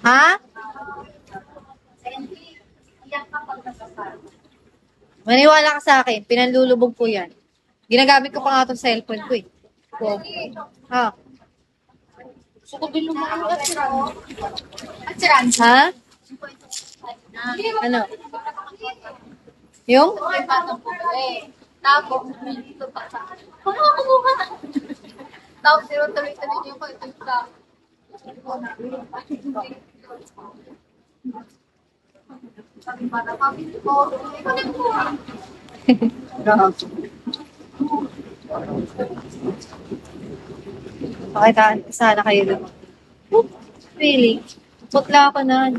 Ha? Maniwala ka sa akin, pinanlulubog ko yan. Ginagamit ko pa nga itong cellphone ko eh. Wow. Ha? Ha? Ano? Yung? Tapos, dito pa sa... Ano ako kumuha? Tapos, tuloy-tuloy niyo ko ito sa... Sabi pa na kami ko. Pakitaan ko sana kayo naman. Really? Putla ako na.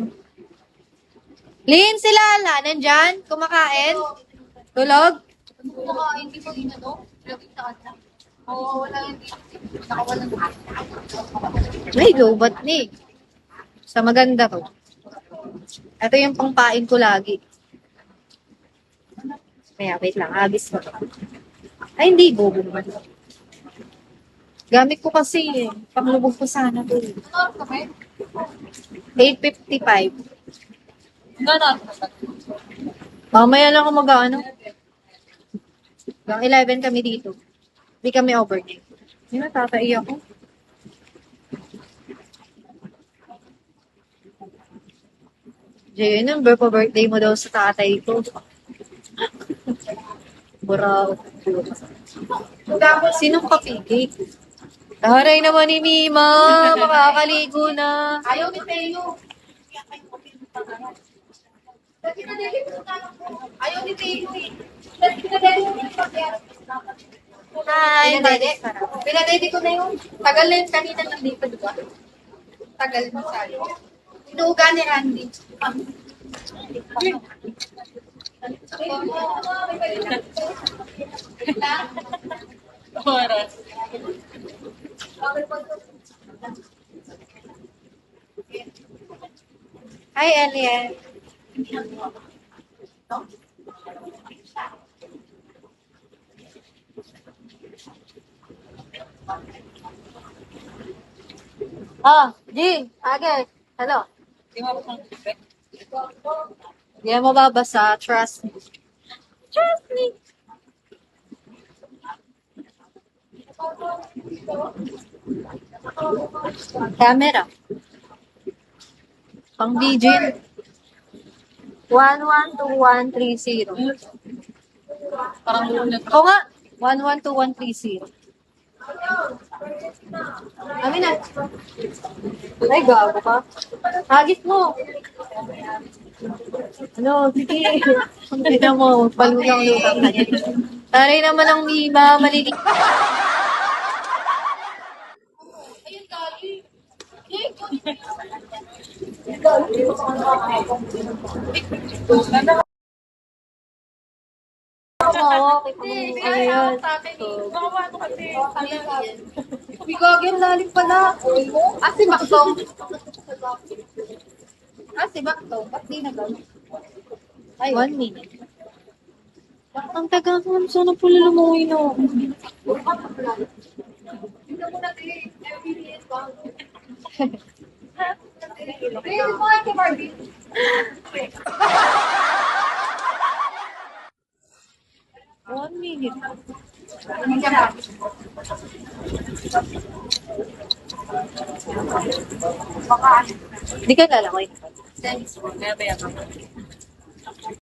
Lin, si Lala, nandyan? Kumakain? Tulog? Hindi ko inano. Lagi sa kanya. Oo, wala hindi. Nakawalan ko. Ay, lobat ni. Sa maganda to. Ito yung pangpain ko lagi. Kaya, wait lang. Abis ko. Ay, hindi. Bobo naman. Gamit ko kasi eh. Panglubog ko sana to. Ano kami? 8:55. Ganon. Mamaya lang ako mag-ano. Hanggang 11 kami dito. Hindi kami overnight. Hindi na, tataiyak ko. Jay, number pa birthday mo daw sa tatay ko. Buraw. Sinong kapigay? Taray naman ni Mima. Makakaligo na. Ayaw ni Teo. Ayaw ni Teo eh. Hi, Pinadede. Pinadede ko na yun. Tagal na yun kanina nandito, di ba? Tagal na sa'yo. Inuuga ni Randy. Oras. Hi, Elliot. Ah, G, Age. Hello. Di mo ako mag-expect. Hindi mo mababasa. Trust me. Trust me. Camera. Pang video yun. 112130. Parang lunat. Oo nga. 112130. Amin na. Ay, gago ka. Hagis mo. Ano, sige. Hindi na mo. Palutang-lutang ka niya. Taray naman ang Mima. Malilig. Ayun, Kali. Oo, ano yun? Ano kasi? Bigagin, lalim pala. Si Bakdong. Si Bakdong. Ba't di na gano'n? Ay, 1 minute. Ang taga ko. Sana pala lumuwi no. Hindi mo na every minute ba? Hindi mo nga kay Barbie. 1 minute. Di ka lalaki. Kaya ba yan?